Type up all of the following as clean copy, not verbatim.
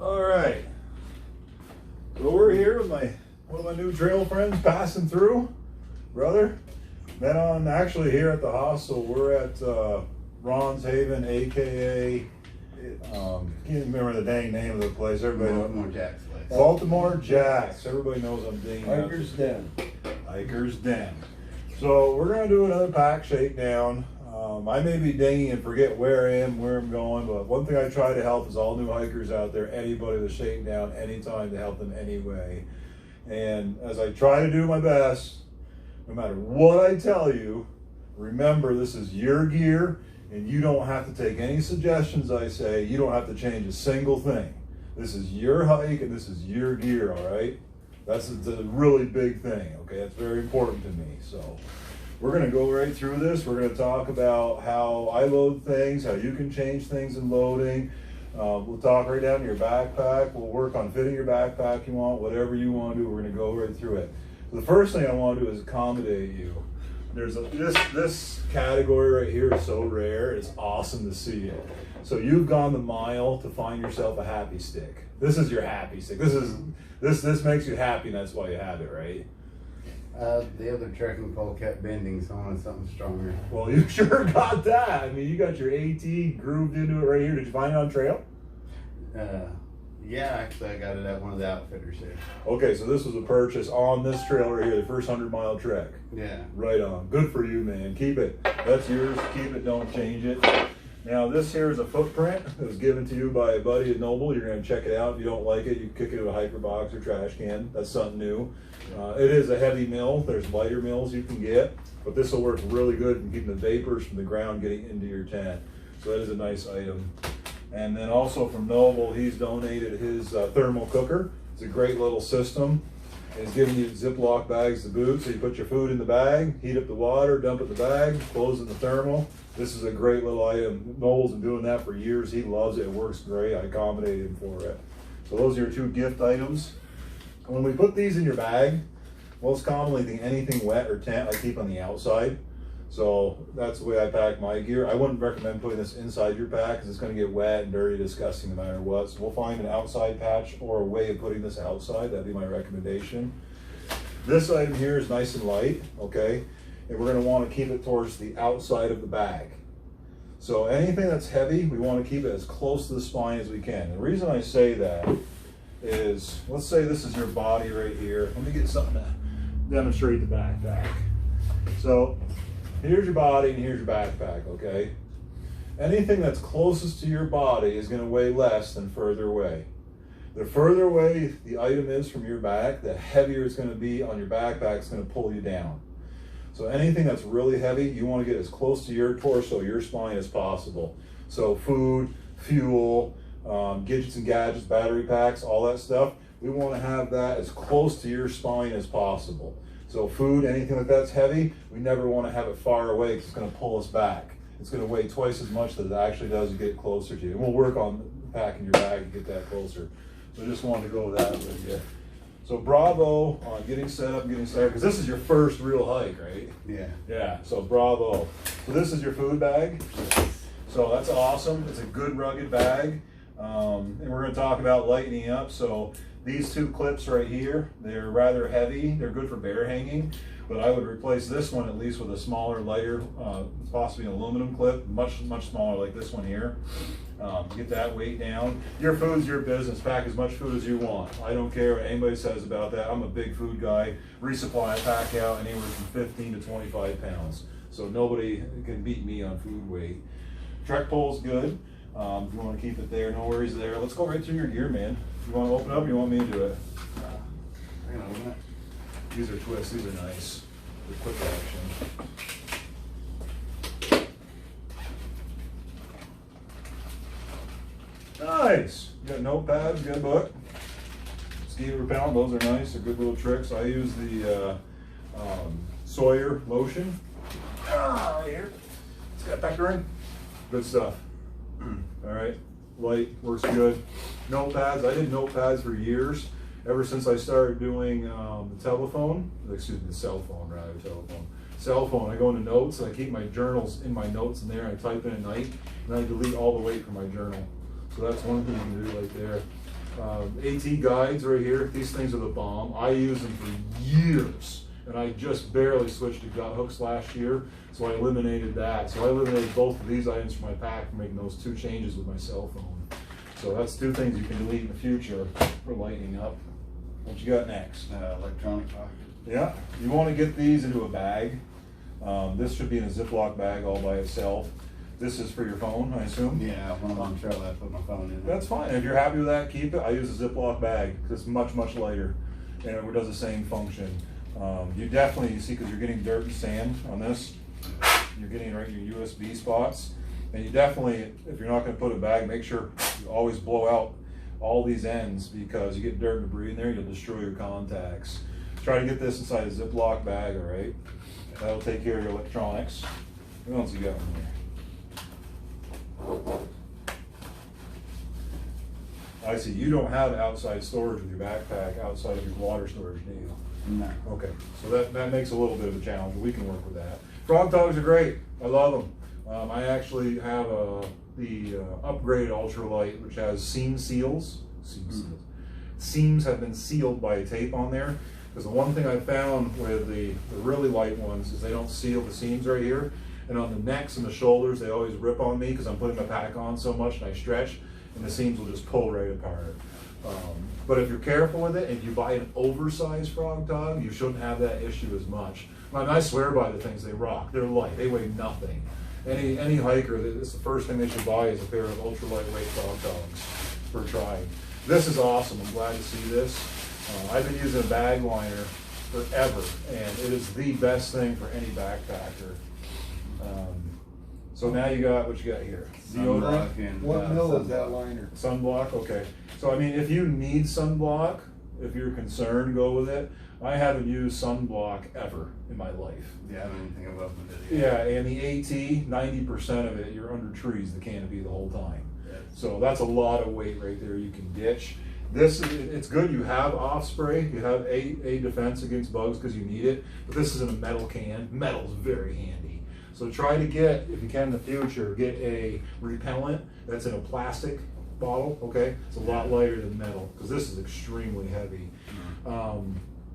All right. So we're here with one of my new trail friends, Passing Through, brother. Met on actually here at the hostel. We're at Ron's Haven, aka can't remember the dang name of the place. Everybody Baltimore Jack's place. Baltimore Jack's. Everybody knows I'm dinging. Hiker's Den. Hiker's Den. So we're gonna do another pack shakedown. I may be dinging and forget where I am, where I'm going, but one thing I try to help is all new hikers out there, anybody that's shaking down anytime, to help them anyway. And as I try to do my best, no matter what I tell you, remember this is your gear and you don't have to take any suggestions I say. You don't have to change a single thing. This is your hike and this is your gear, all right? That's a really big thing, okay? That's very important to me. So we're gonna go right through this. We're gonna talk about how I load things, how you can change things in loading. We'll talk right down to your backpack. We'll work on fitting your backpack you want, whatever you want to do, we're gonna go right through it. So the first thing I wanna do is accommodate you. This category right here is so rare, it's awesome to see it. So you've gone the mile to find yourself a happy stick. This is your happy stick. This makes you happy and that's why you have it, right? The other trekking pole kept bending, so I wanted something stronger. Well, you sure got that. I mean, you got your AT grooved into it right here. Did you find it on trail? Yeah, actually I got it at one of the outfitters here. Okay, so this was a purchase on this trail right here, the first 100-mile trek. Yeah. Right on. Good for you, man. Keep it. That's yours. Keep it. Don't change it. Now, this here is a footprint that was given to you by a buddy at Noble. You're going to check it out. If you don't like it, you kick it in a hiker box or trash can. That's something new. It is a heavy mill. There's lighter mills you can get, but this will work really good in keeping the vapors from the ground getting into your tent. So that is a nice item. And then also from Noble, he's donated his thermal cooker. It's a great little system. He's giving you Ziploc bags to boot, so you put your food in the bag, heat up the water, dump it in the bag, close in the thermal. This is a great little item. Noel's been doing that for years. He loves it. It works great. I accommodated him for it. So those are your two gift items. When we put these in your bag, most commonly anything wet or tent I keep on the outside. So that's the way I pack my gear. I wouldn't recommend putting this inside your pack because it's going to get wet and dirty, disgusting no matter what. So we'll find an outside patch or a way of putting this outside. That'd be my recommendation. This item here is nice and light, okay? And we're going to want to keep it towards the outside of the bag. So anything that's heavy, we want to keep it as close to the spine as we can. The reason I say that is, let's say this is your body right here. Let me get something to demonstrate the backpack. So here's your body and here's your backpack, okay? Anything that's closest to your body is going to weigh less than further away. The further away the item is from your back, the heavier it's going to be on your backpack. It's going to pull you down. So anything that's really heavy, you want to get as close to your torso, your spine as possible. So food, fuel, gadgets and gadgets, battery packs, all that stuff, we want to have that as close to your spine as possible. So food, anything like that's heavy, we never want to have it far away because it's going to pull us back. It's going to weigh twice as much that it actually does to get closer to you. And we'll work on packing your bag to get that closer. So I just wanted to go with that with you. So bravo on getting set up, getting started, because this is your first real hike, right? Yeah. Yeah, so bravo. So this is your food bag. So that's awesome. It's a good rugged bag. And we're going to talk about lightening up. So these two clips right here, they're rather heavy. They're good for bear hanging, but I would replace this one at least with a smaller, lighter, possibly an aluminum clip, much smaller like this one here. Get that weight down. Your food's your business. Pack as much food as you want. I don't care what anybody says about that. I'm a big food guy. Resupply, I pack out anywhere from 15 to 25 pounds. So nobody can beat me on food weight. Trek pole's good. If you want to keep it there, no worries there. Let's go right through your gear, man. You want to open up or you want me to do it? I can open it. These are twists. These are nice. They're quick action. Nice. You got notepads, got a book. Ski repellent, those are nice. They're good little tricks. I use the Sawyer lotion. Right here. It's got pectorin. Good stuff. All right. Light, works good. Notepads, I did notepads for years. Ever since I started doing the telephone, excuse me, the cell phone, rather, telephone. Cell phone, I go into notes and I keep my journals in my notes in there. I type in at night and I delete all the weight from my journal. So that's one thing you can do right there. AT guides right here. These things are the bomb. I use them for years, and I just barely switched to gut hooks last year, so I eliminated that. So I eliminated both of these items from my pack for making those 2 changes with my cell phone. So that's 2 things you can delete in the future for lightening up. What you got next? Electronic pocket. Yeah, you want to get these into a bag. This should be in a Ziploc bag all by itself. This is for your phone, I assume? Yeah, when I'm on trail, I put my phone in there. That's fine. If you're happy with that, keep it. I use a Ziploc bag because it's much, much lighter and it does the same function. You definitely, you see, because you're getting dirt and sand on this, you're getting right in your USB spots. And you definitely, if you're not going to put a bag, make sure you always blow out all these ends, because you get dirt and debris in there, you'll destroy your contacts. Try to get this inside a Ziploc bag, all right? That'll take care of your electronics. What else you got in here? I see, you don't have outside storage with your backpack outside of your water storage, do you? No. Okay, so that makes a little bit of a challenge, but we can work with that. Frog dogs are great. I love them. I actually have the upgraded ultralight, which has seam seals. Seams have been sealed by tape on there. Because the one thing I found with the really light ones is they don't seal the seams right here. And on the necks and the shoulders, they always rip on me because I'm putting my pack on so much and I stretch, and the seams will just pull right apart. But if you're careful with it, and you buy an oversized frog dog, you shouldn't have that issue as much. I mean, I swear by the things, they rock. They're light. They weigh nothing. Any hiker, it's the first thing they should buy is a pair of ultra lightweight frog dogs for trying. This is awesome. I'm glad to see this. I've been using a bag liner forever, and it is the best thing for any backpacker. So now you got what you got here. Sunblock and, What mil is that liner? Sunblock, okay. So I mean, if you need sunblock, if you're concerned, go with it. I haven't used sunblock ever in my life. Yeah, I don't even think I've opened it Yeah, yet. and the AT, 90% of it, you're under trees, the canopy the whole time. Yes. So that's a lot of weight right there you can ditch. This, it's good you have off spray, you have a defense against bugs because you need it, but this is in a metal can. Metal's very handy. So try to get, if you can in the future, get a repellent that's in a plastic bottle, okay? It's a lot lighter than metal because this is extremely heavy.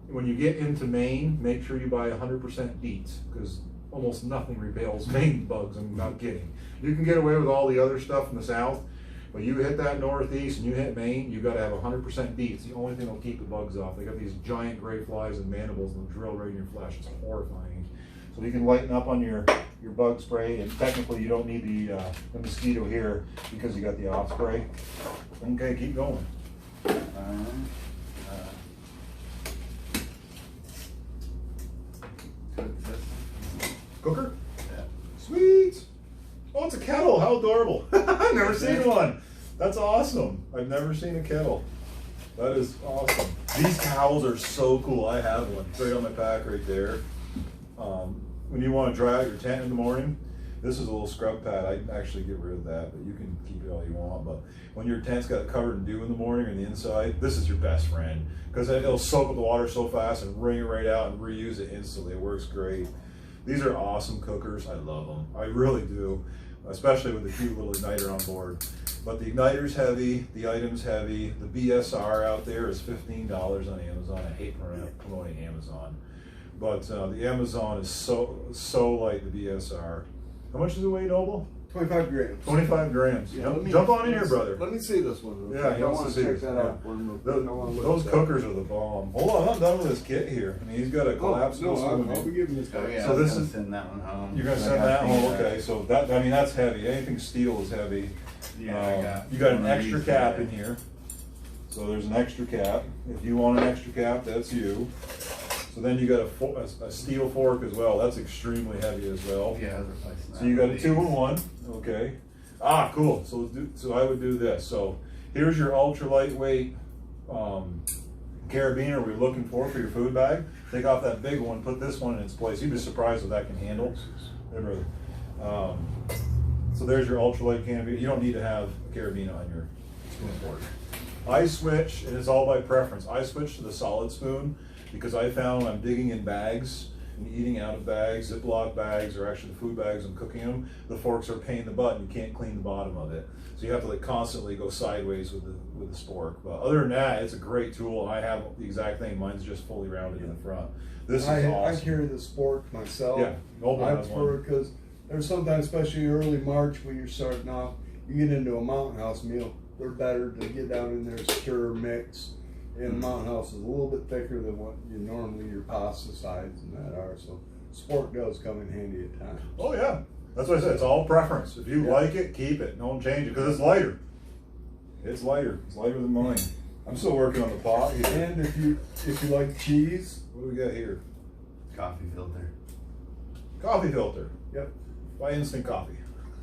When you get into Maine, make sure you buy 100% DEET because almost nothing repels Maine bugs, I'm not kidding. You can get away with all the other stuff in the south, but you hit that northeast and you hit Maine, you gotta have 100% DEET. It's the only thing that'll keep the bugs off. They got these giant gray flies and mandibles and they'll drill right in your flesh. It's horrifying. So you can lighten up on your bug spray, and technically you don't need the mosquito here because you got the off spray. Okay, keep going. Cooker? Yeah. Sweet. Oh, it's a kettle. How adorable. I've never seen one. That's awesome. I've never seen a kettle. That is awesome. These towels are so cool. I have one right on my pack right there. When you want to dry out your tent in the morning, this is a little scrub pad. I actually get rid of that, but you can keep it all you want. But when your tent's got covered in dew in the morning or in the inside, this is your best friend because it'll soak up the water so fast and wring it right out and reuse it instantly. It works great. These are awesome cookers. I love them. I really do, especially with the cute little igniter on board. But the igniter's heavy, the item's heavy. The BSR out there is $15 on Amazon. I hate promoting Amazon. But the Amazon is so light, the BSR. How much does it weigh, Noble? 25 grams. 25 grams. Yeah, Jump on in here, brother. Let me see this one. Yeah, he I wants want to to see check this. that Yeah. out for him. Those cookers are the bomb. Hold on, I'm not done with this kit here. I mean, he's got a collapsible spoon. I'll be giving this Oh guy. yeah, So I was this gonna is- send that one home. You're gonna I send got that the, home, okay? So that, I mean, that's heavy. Anything steel is heavy. Yeah, You got an one of extra these cap today. in here. So there's an extra cap. If you want an extra cap, that's you. So then you got a steel fork as well. That's extremely heavy as well. Yeah, I was replacing that. So you got a with 2-in-1, okay. Ah, cool. So I would do this. So here's your ultra lightweight carabiner we're looking for your food bag. Take off that big one, put this one in its place. You'd be surprised what that can handle. Hey, brother. So there's your ultralight carabiner. You don't need to have a carabiner on your spoon fork. I switch, and it's all by preference. I switch to the solid spoon because I found when I'm digging in bags and eating out of bags, Ziploc bags, or actually the food bags and cooking them, the forks are a pain in the butt and you can't clean the bottom of it. So you have to like constantly go sideways with the spork. But other than that, it's a great tool. I have the exact thing. Mine's just fully rounded in the front. This is awesome. I carry the spork myself. Yeah, Noble I has prefer one. because there's sometimes, especially early March when you're starting off, you get into a mountain house meal. They're better to get down in there, stir, mix. And mountain house is a little bit thicker than what you normally your pasta sides and that are. So spork does come in handy at times. Oh yeah, that's what I said. It's all preference. If you like it, keep it. Don't change it because it's lighter. It's lighter. It's lighter than mine. I'm still working on the pot here. And if you like cheese, What do we got here? Coffee filter. Coffee filter. yep. Buy instant coffee.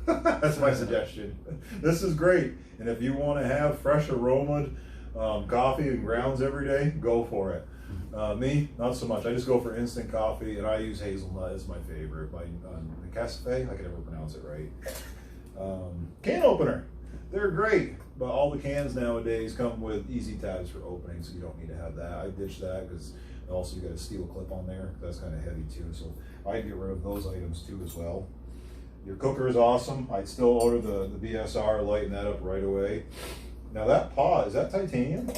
That's my suggestion. This is great. And if you want to have fresh aromaed coffee and grounds every day, go for it. Me, not so much. I just go for instant coffee, and I use hazelnut as my favorite. By Cafe, I can never pronounce it right. Can opener, they're great, but all the cans nowadays come with easy tabs for opening, so you don't need to have that. I ditched that because also you got a steel clip on there. That's kind of heavy too, so I get rid of those items too as well. Your cooker is awesome. I'd still order the BSR, lighten that up right away. Now that pot, is that titanium?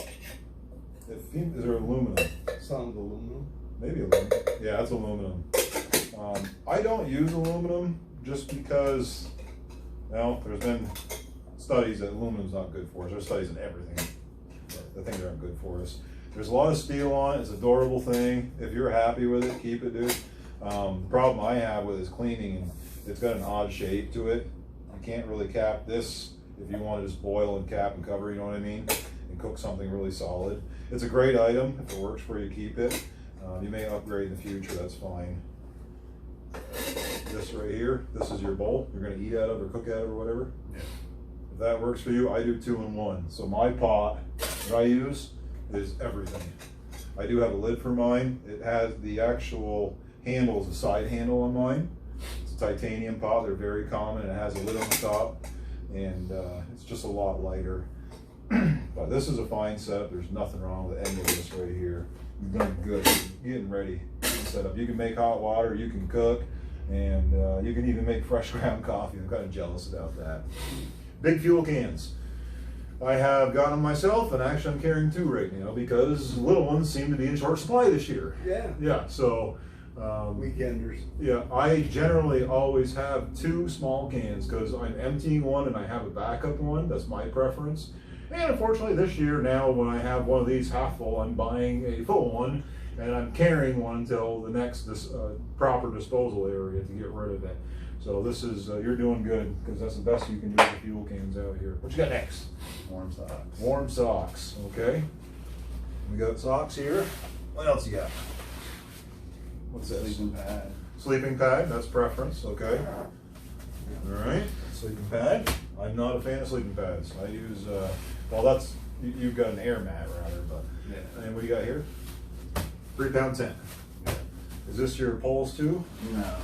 Is there aluminum? Sounds aluminum. Maybe aluminum. Yeah, that's aluminum. I don't use aluminum just because, well, there's been studies that aluminum's not good for us. There's studies in everything that things aren't good for us. There's a lot of steel on it. It's an adorable thing. If you're happy with it, keep it, dude. The problem I have with it is cleaning, and it's got an odd shape to it. You can't really cap this if you want to just boil and cap and cover, you know what I mean, and cook something really solid. It's a great item. If it works for you, keep it. You may upgrade in the future, that's fine. This right here, this is your bowl you're going to eat out of or cook out of or whatever. Yeah. If that works for you, I do 2-in-1. So my pot that I use is everything. I do have a lid for mine. It has the actual handle, is a side handle on mine. It's a titanium pot. They're very common. It has a lid on the top, and it's just a lot lighter. But this is a fine setup. There's nothing wrong with any of this right here. You've done good. You're getting ready to set up. You can make hot water. You can cook, and you can even make fresh ground coffee. I'm kind of jealous about that. Big fuel cans. I have gotten them myself, and actually I'm carrying 2 right now because little ones seem to be in short supply this year. Yeah. Yeah, so Weekenders. yeah, I generally always have 2 small cans because I'm emptying one and I have a backup one. That's my preference. And unfortunately this year now, when I have one of these half full, I'm buying a full one, and I'm carrying one until the next proper disposal area to get rid of it. So this is, you're doing good, because that's the best you can do with the fuel cans out here. What you got next? Warm socks. Warm socks, okay. We got socks here. What else you got? What's this? Sleeping pad. Sleeping pad, that's preference, okay. All right, sleeping pad. I'm not a fan of sleeping pads. I use, well, that's, you've got an air mat rather, but. Yeah. And what do you got here? 3-pound tent. Is this your poles too? No.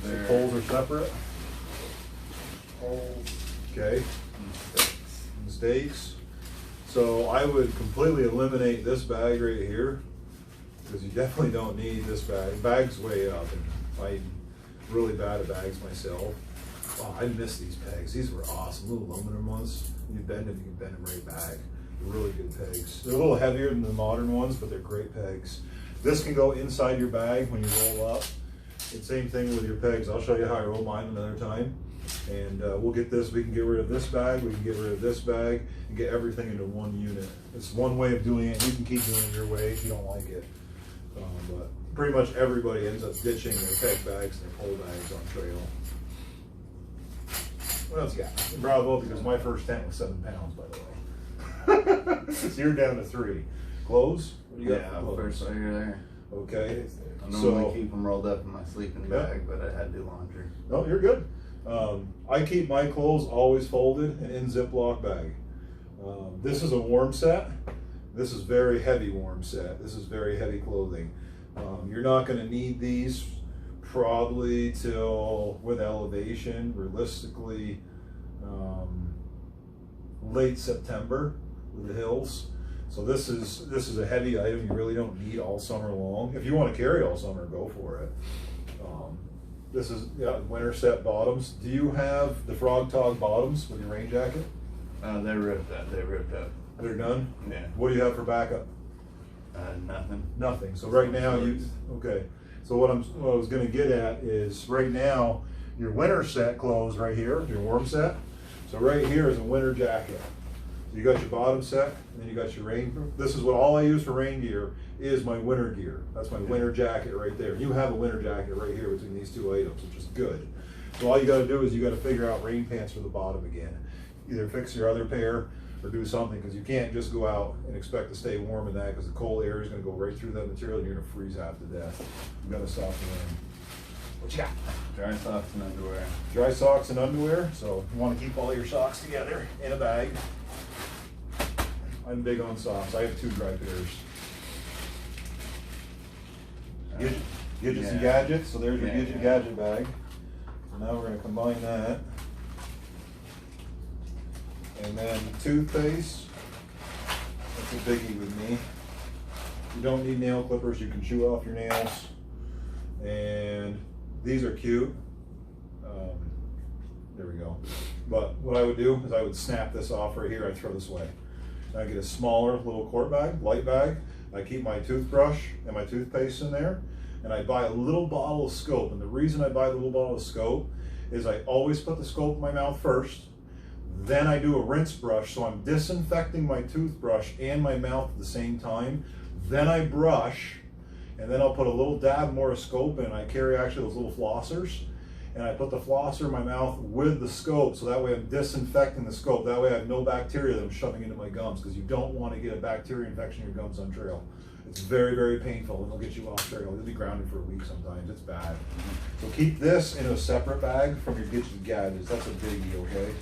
The poles are separate? Poles. Okay. Mistakes. So I would completely eliminate this bag right here, because you definitely don't need this bag. Bag's way up, and I'm really bad at bags myself. Oh, I miss these pegs. These were awesome, little aluminum ones. You bend them, you can bend them right back. They're really good pegs. They're a little heavier than the modern ones, but they're great pegs. This can go inside your bag when you roll up. The same thing with your pegs. I'll show you how I roll mine another time. And we'll get this, we can get rid of this bag, we can get rid of this bag, and get everything into one unit. It's one way of doing it. You can keep doing it your way if you don't like it. But pretty much everybody ends up ditching their peg bags and their pole bags on trail. What else you got? Bravo, because my first tent was 7 pounds, by the way. So you're down to 3. Clothes? What do you got? Yeah, for clothes? first layer there. Okay. I normally keep them rolled up in my sleeping bag, but I had to do laundry. No, you're good. I keep my clothes always folded and in Ziploc bag. This is a warm set. This is very heavy warm set. This is very heavy clothing. You're not going to need these probably till, with elevation, realistically, late September with the hills. So this is a heavy item you really don't need all summer long. If you want to carry all summer, go for it. This is winter set bottoms. Do you have the Frog Tog bottoms with your rain jacket? They ripped that. They ripped up. They're done? Yeah. What do you have for backup? Nothing. Nothing. So right now okay. So what I was gonna get at is right now your winter set clothes right here, your warm set. So right here is a winter jacket. So you got your bottom set, and then you got your rain. This is what all I use for rain gear is my winter gear. That's my winter jacket right there. You have a winter jacket right here between these two items, which is good. So all you gotta do is you gotta figure out rain pants for the bottom again. Either fix your other pair or do something, because you can't just go out and expect to stay warm in that, because the cold air is gonna go right through that material and you're gonna freeze half to death. You gotta stop the rain. What you got? Dry socks and underwear. Dry socks and underwear. So you wanna keep all your socks together in a bag. I'm big on socks. I have 2 dry pairs. Gadgets and gadgets. So there's your gadget gadget bag. So now we're gonna combine that. And then toothpaste. That's a biggie with me. You don't need nail clippers. You can chew off your nails. And these are cute. There we go. But what I would do is I would snap this off right here. I'd throw this away. I get a smaller little quart bag, light bag. I keep my toothbrush and my toothpaste in there, and I buy a little bottle of Scope. And the reason I buy the little bottle of Scope is I always put the Scope in my mouth first, then I do a rinse brush, so I'm disinfecting my toothbrush and my mouth at the same time. Then I brush, and then I'll put a little dab more of Scope in. I carry actually those little flossers, and I put the flosser in my mouth with the Scope, so that way I'm disinfecting the Scope. That way I have no bacteria that I'm shoving into my gums, because you don't want to get a bacteria infection in your gums on trail. It's very, very painful, and it'll get you off trail. You'll be grounded for a week sometimes. It's bad. So keep this in a separate bag from your gadgets and gadgets. That's a biggie, okay?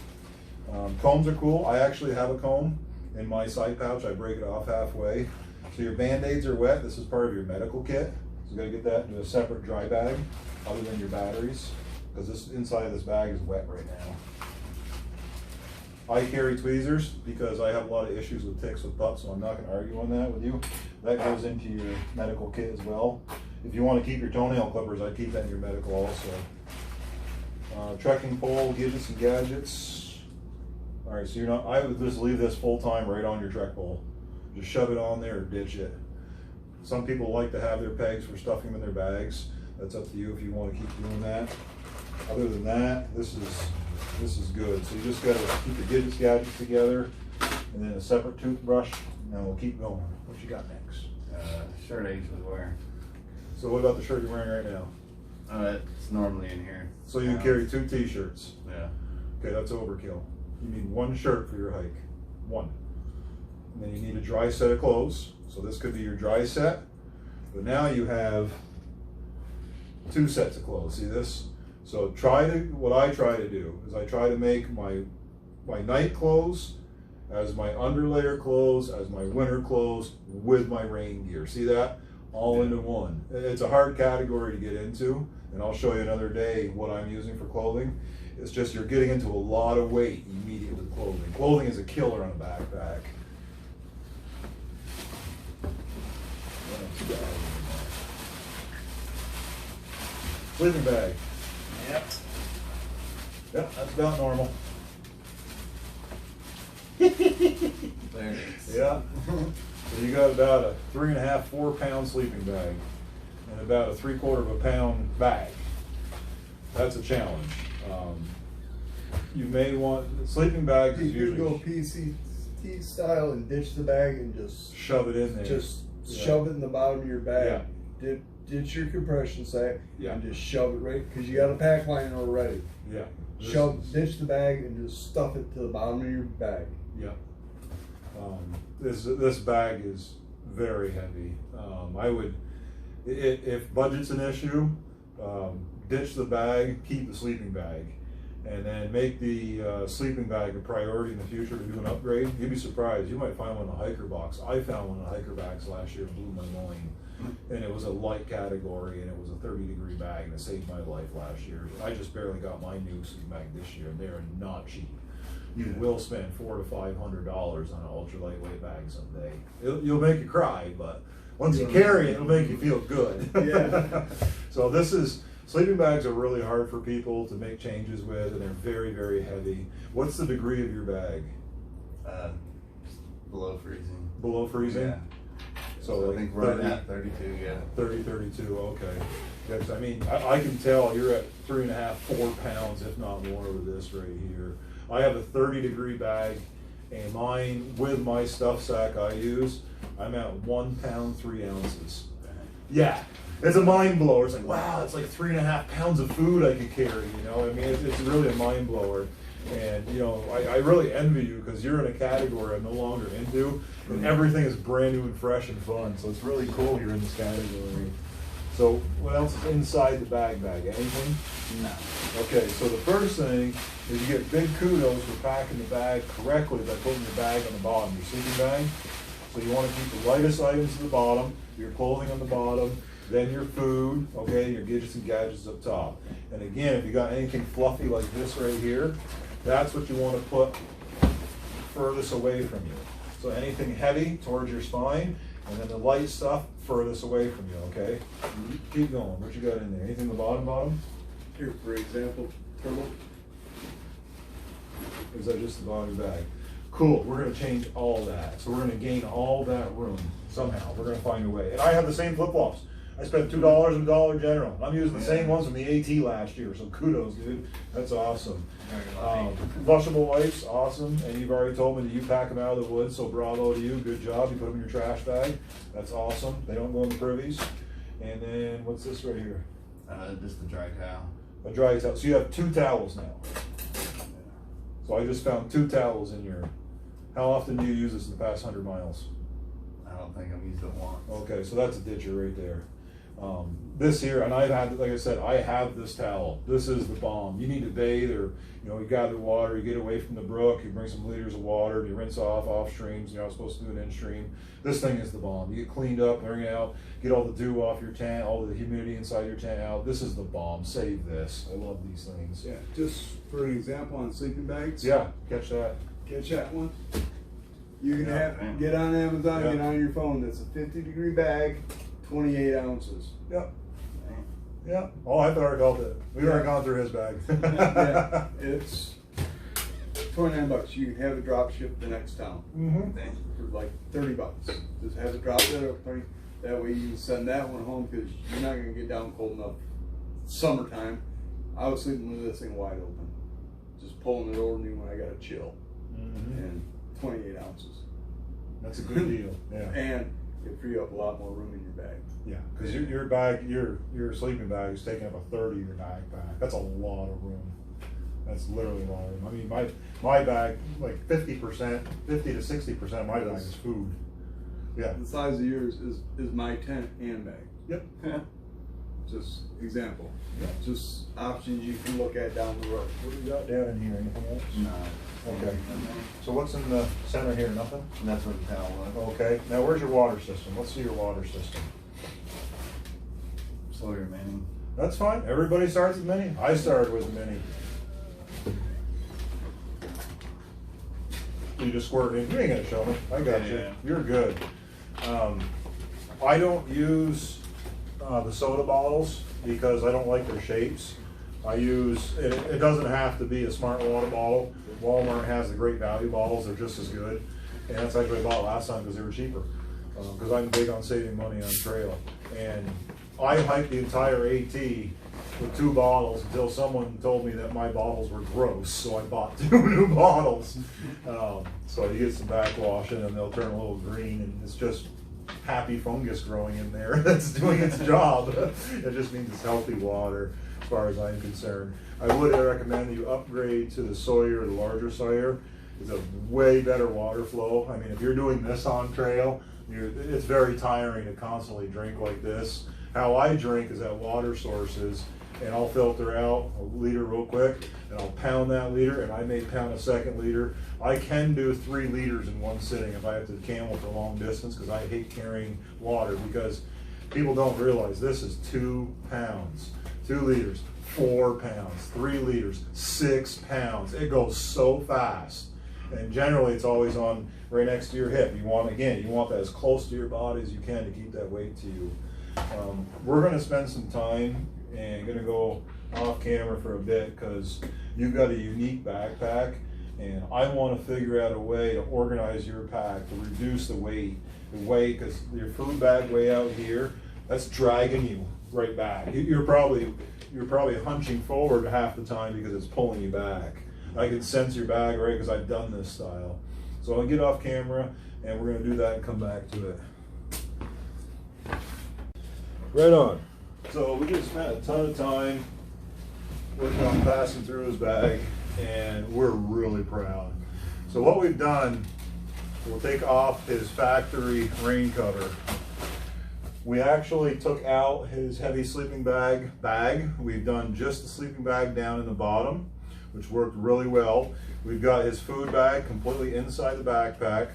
Combs are cool. I actually have a comb in my side pouch. I break it off halfway. So your Band-Aids are wet. This is part of your medical kit. So you gotta get that into a separate dry bag, other than your batteries, because this inside of this bag is wet right now. I carry tweezers because I have a lot of issues with ticks with pups, so I'm not gonna argue on that with you. That goes into your medical kit as well. If you want to keep your toenail clippers, I keep that in your medical also. Trekking pole, gadgets and gadgets. All right, so I would just leave this full time right on your trek pole. Just shove it on there or ditch it. Some people like to have their pegs for stuffing them in their bags. That's up to you if you want to keep doing that. Other than that, this is good. So you just gotta keep your gadgets together, and then a separate toothbrush, and then we'll keep going. What you got next? Shirt H was wearing. So what about the shirt you're wearing right now? It's normally in here. So you carry 2 t-shirts. Yeah. Okay, that's overkill. You need 1 shirt for your hike. 1. And then you need a dry set of clothes. So this could be your dry set, but now you have 2 sets of clothes. See this? So what I try to do is I try to make my night clothes as my underlayer clothes, as my winter clothes, with my rain gear. See that? All into one. It's a hard category to get into, and I'll show you another day what I'm using for clothing. It's just you're getting into a lot of weight immediately with clothing. Clothing is a killer on a backpack. Sleeping bag. Yep. Yep, that's about normal. There it is. Yeah. So you got about a 3.5, 4 pound sleeping bag and about a 3/4 pound bag. That's a challenge. You may want sleeping bags. You could go PCT style and ditch the bag and just shove it in there. Just shove it in the bottom of your bag. Yeah. Ditch your compression sack and just shove it right, because you got a pack line already. Yeah. Ditch the bag and just stuff it to the bottom of your bag. Yeah. This bag is very heavy. I would, if budget's an issue, ditch the bag, keep the sleeping bag, and then make the sleeping bag a priority in the future to do an upgrade. You'd be surprised. You might find one in a hiker box. I found one in a hiker box last year and blew my mind. And it was a light category, and it was a 30-degree bag, and it saved my life last year. I just barely got my new sleeping bag this year, and they're not cheap. you will spend $400 to $500 on an ultra lightweight bag someday. You'll make you cry, but once you carry it, it'll make you feel good. Yeah. So sleeping bags are really hard for people to make changes with, and they're very, very heavy. What's the degree of your bag? Below freezing. Below freezing? Yeah. So I like think we're at 32, yeah. 30, 32, okay. Yeah, 'cause I mean, I can tell you're at 3.5, 4 pounds, if not more with this right here. I have a 30-degree bag, and mine, with my stuff sack I use, I'm at 1 pound, 3 ounces. Yeah, it's a mind blower. It's like, wow, it's like 3.5 pounds of food I could carry, you know? I mean, it's really a mind blower. And, you know, I really envy you because you're in a category I'm no longer into, and everything is brand new and fresh and fun. So it's really cool you're in this category. So what else is inside the bag? Anything? No. Okay, so the first thing is you get big kudos for packing the bag correctly by putting your bag on the bottom, your sleeping bag. So you want to keep the lightest items at the bottom, your clothing on the bottom, then your food, okay, your gadgets and gadgets up top. And again, if you got anything fluffy like this right here, that's what you want to put furthest away from you. So anything heavy towards your spine, and then the light stuff furthest away from you, okay? Keep going. What you got in there? Anything in the bottom? Here, for example, turtle. Or is that just the bottom bag? Cool, we're gonna change all that. So we're gonna gain all that room somehow. We're gonna find a way. And I have the same flip-flops. I spent $2 in Dollar General. I'm using the same ones from the AT last year, so kudos, dude. That's awesome. Flushable wipes, awesome. And you've already told me that you pack them out of the woods, so bravo to you. Good job. You put them in your trash bag. That's awesome. They don't go in the privies. And then what's this right here? Just a dry towel. A dry towel. So you have 2 towels now. So I just found 2 towels in your. How often do you use this in the past 100 miles? I don't think I've used it once. Okay, so that's a ditcher right there. This here, and I've had, like I said, I have this towel. This is the bomb. You need to bathe, or you gather water, you get away from the brook, you bring some liters of water, you rinse off streams. You're not supposed to do it in stream. This thing is the bomb. You get cleaned up, bring it out, get all the dew off your tent, all the humidity inside your tent out. This is the bomb. Save this. I love these things. Yeah, just for an example on sleeping bags. Yeah, catch that. Catch that one. You can Yeah, get on Amazon, Yeah. get on your phone. That's a 50-degree bag, 28 ounces. Yep. Yeah. Oh, I've already felt it. We've already gone through his bag. Yeah, it's $29. You can have it drop shipped the next town for like $30. Just have it drop there. That way you can send that one home because you're not gonna get down cold enough. Summertime, I was sleeping with this thing wide open, just pulling it over me when I got a chill, and 28 ounces. That's a good deal. Yeah. And it free up a lot more room in your bag. Yeah, because your bag, your sleeping bag is taking up a third of your backpack. That's a lot of room. That's literally a lot of room. I mean, my bag, like 50%, 50 to 60% of my bag is food. Yeah. The size of yours is my tent and bag. Yep. Just example. Yeah. Just options you can look at down the road. What do we got down in here? Anything else? No. Okay. So what's in the center here? Nothing? And that's what the towel was. Okay. Now where's your water system? Let's see your water system. Sawyer Manning. That's fine. Everybody starts with mini. I started with a mini. You just squirt it in. You ain't gonna show me. I got you. Yeah. You're good. I don't use the soda bottles because I don't like their shapes. I use, it doesn't have to be a smart water bottle. Walmart has the great value bottles. They're just as good. And that's actually what I bought last time because they were cheaper. Because I'm big on saving money on trail. And I hiked the entire AT with 2 bottles until someone told me that my bottles were gross, so I bought 2 new bottles. So you get some backwash in and they'll turn a little green, and it's just happy fungus growing in there that's doing its job. It just means it's healthy water as far as I'm concerned. I would recommend that you upgrade to the Sawyer, the larger Sawyer. It's a way better water flow. I mean, if you're doing this on trail, it's very tiring to constantly drink like this. How I drink is at water sources, and I'll filter out a liter real quick, and I'll pound that liter, and I may pound a second liter. I can do 3 liters in one sitting if I have to camel for long distance, because I hate carrying water, because people don't realize this is 2 pounds, 2 liters, 4 pounds, 3 liters, 6 pounds. It goes so fast. And generally it's always on right next to your hip. You want that as close to your body as you can to keep that weight to you. We're gonna spend some time and gonna go off camera for a bit because you've got a unique backpack, and I want to figure out a way to organize your pack to reduce the weight, because your food bag way out here, that's dragging you right back. You're probably hunching forward half the time because it's pulling you back. I can sense your bag, right, because I've done this style. So I'll get off camera and we're going to do that and come back to it. Right on. So we just spent a ton of time working on PassingThru's bag, and we're really proud. So what we've done, we'll take off his factory rain cover. We actually took out his heavy sleeping bag. We've done just the sleeping bag down in the bottom, which worked really well. We've got his food bag completely inside the backpack.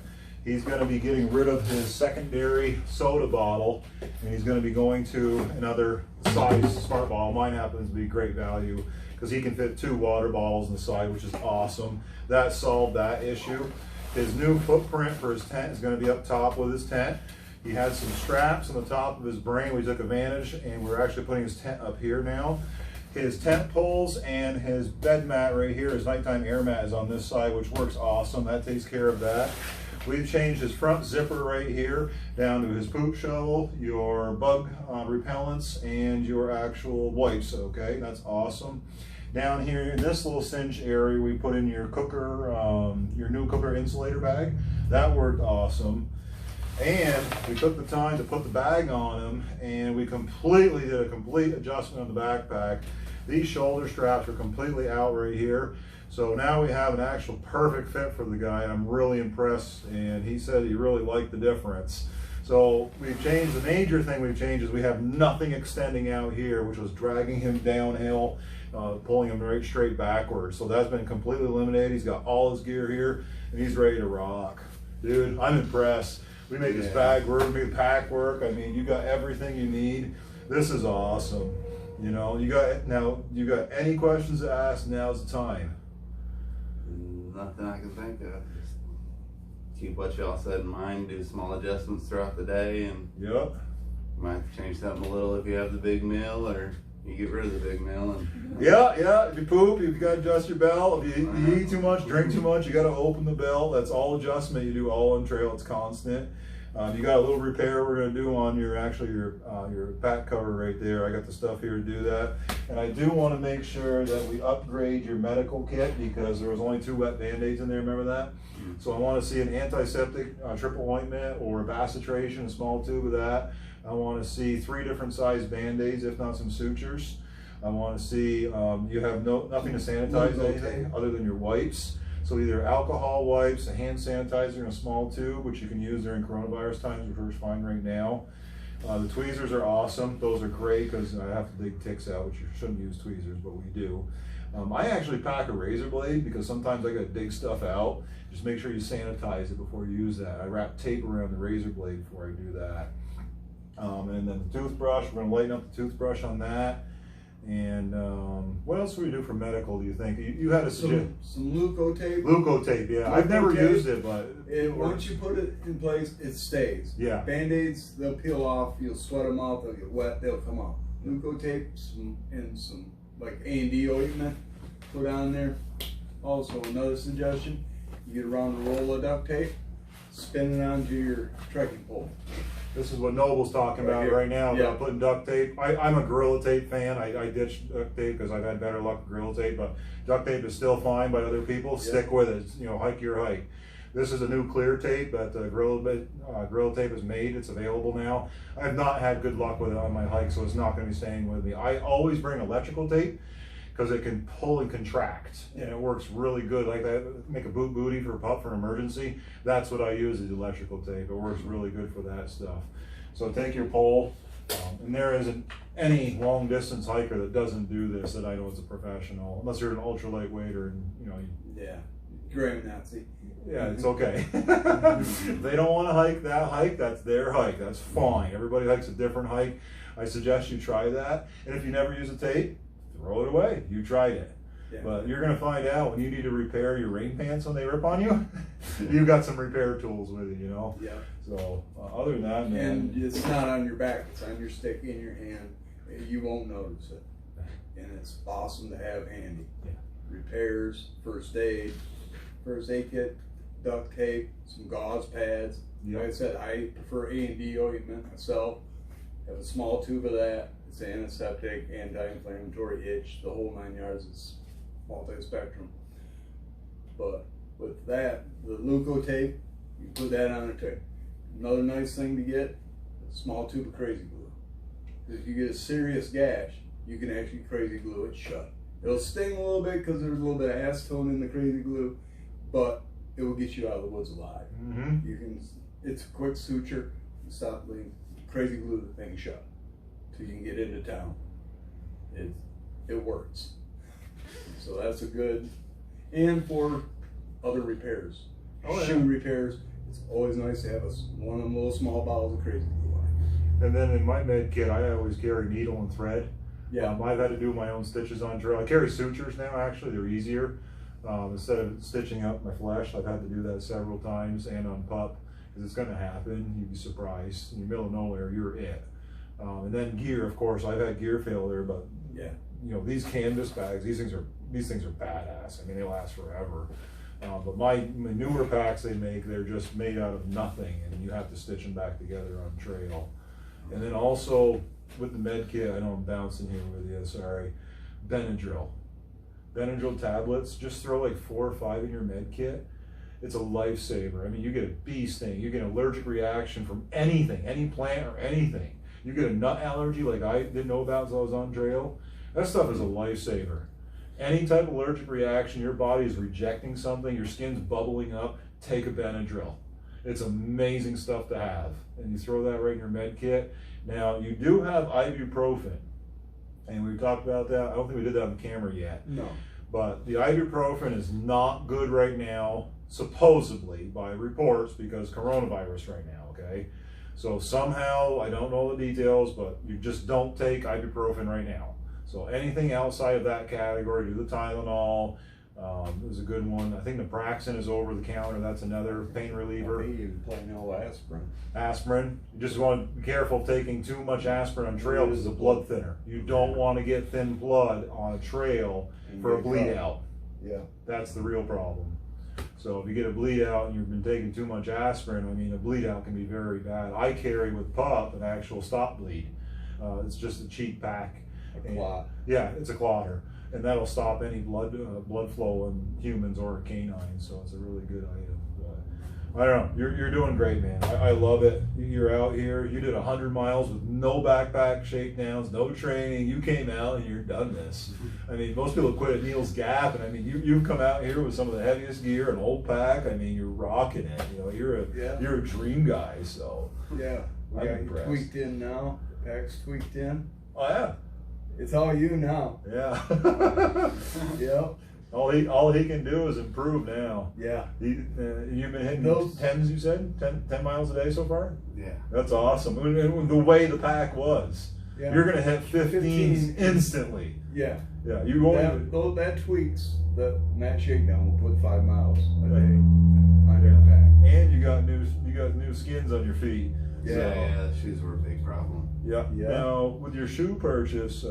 He's going to be getting rid of his secondary soda bottle, and he's going to be going to another size smart bottle. Mine happens to be great value because he can fit 2 water bottles on the side, which is awesome. That solved that issue. His new footprint for his tent is going to be up top with his tent. He had some straps on the top of his brain. We took advantage, and we're actually putting his tent up here now. His tent poles and his bed mat right here, his nighttime air mat, is on this side, which works awesome. That takes care of that. We've changed his front zipper right here down to his poop shovel, your bug repellents, and your actual wipes, okay? That's awesome. Down here in this little cinch area, we put in your cooker, your new cooker insulator bag. That worked awesome. And we took the time to put the bag on him, and we completely did a complete adjustment on the backpack. These shoulder straps are completely out right here. So now we have an actual perfect fit for the guy, and I'm really impressed, and he said he really liked the difference. So we've changed, the major thing we've changed is we have nothing extending out here, which was dragging him downhill, pulling him right straight backwards. So that's been completely eliminated. He's got all his gear here, and he's ready to rock. Dude, I'm impressed. We made this bag work, we made pack work. I mean, you got everything you need. This is awesome. You know, you got any questions to ask, now's the time. Nothing I can think of. Just keep what y'all said in mind, do small adjustments throughout the day, and yep. Might have to change something a little if you have the big meal, or you get rid of the big meal. And yeah, if you poop, you gotta adjust your belt. If you eat too much, drink too much, you gotta open the belt. That's all adjustment you do all on trail. It's constant. You got a little repair we're gonna do on your back cover right there. I got the stuff here to do that. And I do want to make sure that we upgrade your medical kit because there was only 2 wet Band-Aids in there, remember that? So I want to see an antiseptic triple ointment or a vasitration, a small tube of that. I want to see 3 different size Band-Aids, if not some sutures. I want to see you have nothing to sanitize anything other than your wipes. So either alcohol wipes, a hand sanitizer in a small tube, which you can use during coronavirus times, which we're fine right now. The tweezers are awesome. Those are great because I have to dig ticks out, which you shouldn't use tweezers, but we do. I actually pack a razor blade because sometimes I gotta dig stuff out. Just make sure you sanitize it before you use that. I wrap tape around the razor blade before I do that. And then the toothbrush, we're gonna lighten up the toothbrush on that. And what else do we do for medical, do you think? You had a suggestion. Some Leukotape. Leukotape, yeah. I've never used it, but once you put it in place, it stays. Yeah. Band-Aids, they'll peel off, you'll sweat them out, they'll get wet, they'll come off. Leukotape and some like A&D ointment, put on there. Also, another suggestion, you get around a roll of duct tape, spin it onto your trekking pole. this is what Noble's talking about right now, about putting duct tape. I'm a Gorilla Tape fan. I ditched duct tape because I've had better luck with Gorilla Tape, but duct tape is still fine by other people. Stick with it. You know, hike your hike. This is a new clear tape that Gorilla Tape has made. It's available now. I've not had good luck with it on my hike, so it's not going to be staying with me. I always bring electrical tape because it can pull and contract, and it works really good. Like that, make a booty for a pup for an emergency. That's what I use is electrical tape. It works really good for that stuff. So take your pole, and there isn't any long distance hiker that doesn't do this that I know is a professional, unless you're an ultra lightweight or Graham Nazi. Yeah, it's okay. If they don't want to hike that hike, that's their hike. That's fine. Everybody hikes a different hike. I suggest you try that. And if you never use a tape, throw it away. You tried it. Yeah. But you're gonna find out when you need to repair your rain pants when they rip on you, you've got some repair tools with it, you know? Yeah. So other than that, man. And it's not on your back, it's on your stick in your hand. You won't notice it. And it's awesome to have handy. Yeah. Repairs, first aid kit, duct tape, some gauze pads. Yep. Like I said, I prefer A&D ointment myself. Have a small tube of that. It's antiseptic, anti-inflammatory, itch, the whole 9 yards. It's multi-spectrum. But with that, the Leuco tape, you put that on a tape. Another nice thing to get, a small tube of crazy glue. If you get a serious gash, you can actually crazy glue it shut. It'll sting a little bit because there's a little bit of acetone in the crazy glue, but it will get you out of the woods alive. Mm-hmm. You can. It's a quick suture. Stop bleeding. Crazy glue the thing shut till you can get into town. It works. So that's a good. And for other repairs, shoe repairs, it's always nice to have one of them little small bottles of crazy glue on it. And then in my med kit, I always carry needle and thread. Yeah. I've had to do my own stitches on trail. I carry sutures now, actually, they're easier. Instead of stitching up my flesh, I've had to do that several times, and on pup, because it's gonna happen. You'd be surprised. In the middle of nowhere, you're it. And then gear, of course, I've had gear failure, but Yeah. you know, these canvas bags, these things are badass. I mean, they last forever. But my newer packs they make, they're just made out of nothing, and you have to stitch them back together on trail. And then also with the med kit, I know I'm bouncing here with you, sorry. Benadryl tablets, just throw like 4 or 5 in your med kit. It's a lifesaver. I mean, you get a bee sting, you get an allergic reaction from anything, any plant or anything. You get a nut allergy like I didn't know about until I was on trail. That stuff is a lifesaver. Any type of allergic reaction, your body is rejecting something, your skin's bubbling up, take a Benadryl. It's amazing stuff to have. And you throw that right in your med kit. Now, you do have ibuprofen. And we talked about that. I don't think we did that on the camera yet. No. But the ibuprofen is not good right now, supposedly, by reports, because coronavirus right now, okay? So somehow, I don't know the details, but you just don't take ibuprofen right now. So anything outside of that category, do the Tylenol. It was a good one. I think naproxen is over the counter. That's another pain reliever. I think you can plain old aspirin. Aspirin. You just want to be careful of taking too much aspirin on trail because it's a blood thinner. You don't want to get thin blood on a trail for a bleed out. Yeah. That's the real problem. So if you get a bleed out and you've been taking too much aspirin, I mean, a bleed out can be very bad. I carry with pup an actual stop bleed. It's just a cheap pack. A clot. Yeah, it's a clotter, and that'll stop any blood flow in humans or canines. So it's a really good item. But I don't know. You're doing great, man. I love it. You're out here. You did 100 miles with no backpack shakedowns, no training. You came out and you're done this. I mean, most people quit at Neil's Gap, and I mean, you've come out here with some of the heaviest gear, an old pack. I mean, you're rocking it. You know, you're a dream guy. So Yeah. I'm impressed. Tweaked in now. The pack's tweaked in. Oh yeah. It's all you now. Yeah. Yep. All he can do is improve now. Yeah. You've been hitting Those 10s, you said? 10 miles a day so far? Yeah. That's awesome. And the way the pack was. Yeah. You're going to hit 15s 15. instantly. Yeah. Yeah. You only. That tweaks the Matt Shakedown will put 5 miles a day Right. on your pack. And you got new skins on your feet. Yeah. Yeah, the shoes were a big problem. Yeah. Yeah. Now, with your shoe purchase,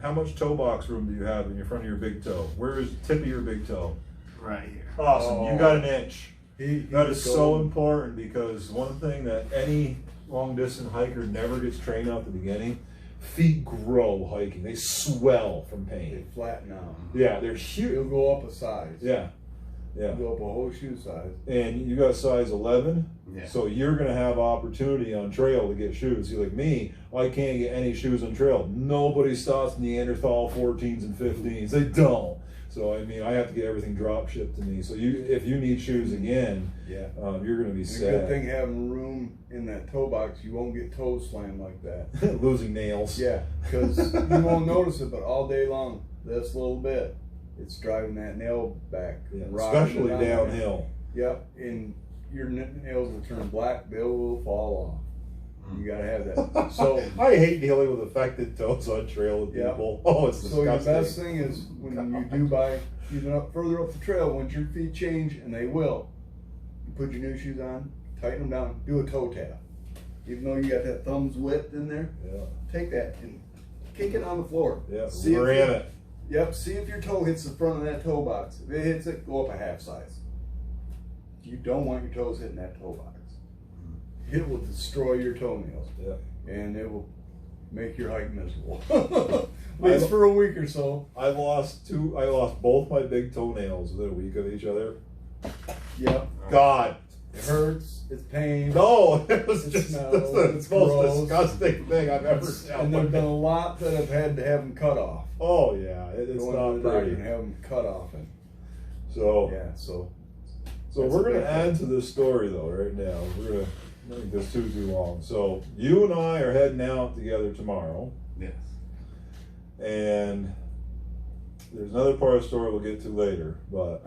how much toe box room do you have in your front of your big toe? Where is the tip of your big toe? Right here. Awesome. Oh. You got an inch. That is He's so golden. important, because one thing that any long distance hiker never gets trained on at the beginning, feet grow hiking. They swell from They pain. flatten out. Yeah, they're huge. You'll go up a size. Yeah. Yeah. You'll go up a whole shoe size. And you got size 11, Yeah. so you're going to have opportunity on trail to get shoes. See, like me, I can't get any shoes on trail. Nobody stops Neanderthal 14s and 15s. They don't. So, I mean, I have to get everything drop shipped to me. So if you need shoes again, Yeah. you're going to be It's a sad. good thing having room in that toe box. You won't get toes slammed like that. Losing nails. Yeah, because you won't notice it, but all day long, this little bit, it's driving that nail back. Yeah, rocking especially it down. downhill. Yep, and your nails will turn black. They will fall off. You gotta have that. So I hate dealing with affected toes on trail with Yeah. people. Oh, it's So disgusting. your best thing is when you do buy, even up further up the trail, once your feet change, and they will, you put your new shoes on, tighten them down, do a toe tap. Even though you got that thumb's width in there, Yeah, take that and kick it on the floor. yeah, See if ran you- it. Yep, see if your toe hits the front of that toe box. If it hits it, go up a half size. You don't want your toes hitting that toe box. It will destroy your toenails. Yeah. And it will make your hike miserable. At least for a week or so. I lost both my big toenails within a week of each other. Yep. God. It hurts. It's pain. No, it was It just smells, that's the it's most gross. disgusting thing I've ever And there've been seen. a lot that have had to have them cut off. Oh yeah, it's Go not into the doctor pretty. and have them cut off. And So yeah, so So That's we're a gonna big add thing. to this story though, right now. We're gonna make this too long. So you and I are heading out together tomorrow, Yes. and there's another part of the story we'll get to later, but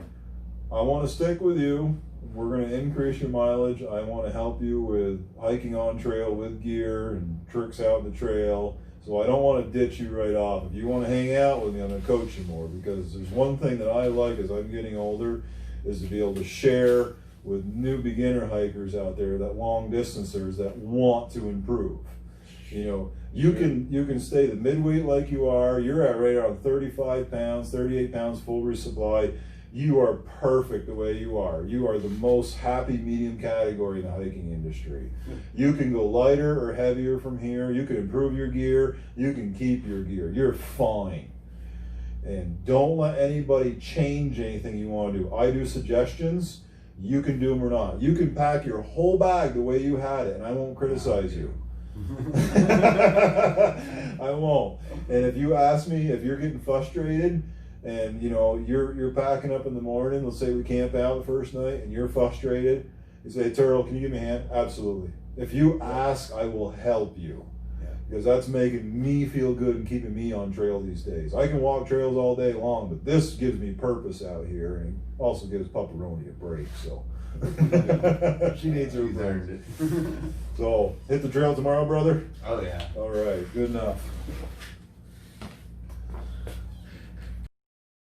I wanna stick with you. We're gonna increase your mileage. I wanna help you with hiking on trail with gear and tricks out in the trail. So I don't wanna ditch you right off. If you wanna hang out with me, I'm gonna coach you more, because there's one thing that I like as I'm getting older is to be able to share with new beginner hikers out there, that long distancers that want to improve. You know, you can stay the midweight like you are. You're at right around 35 pounds, 38 pounds full resupply. You are perfect the way you are. You are the most happy medium category in the hiking industry. You can go lighter or heavier from here. You can improve your gear. You can keep your gear. You're fine. And don't let anybody change anything you want to do. I do suggestions. You can do them or not. You can pack your whole bag the way you had it, and I won't criticize you. I won't. And if you ask me if you're getting frustrated, and you know you're packing up in the morning, let's say we camp out the first night, and you're frustrated, you say, "Hey, Turtle, can you give me a hand?" Absolutely. If you ask, I will help you. Because that's making me feel good and keeping me on trail these days. I can walk trails all day long, but this gives me purpose out here, and also gives Pepperoni a break. So she needs her She's break. earned it. So hit the trail tomorrow, brother. Oh yeah. All right, good enough.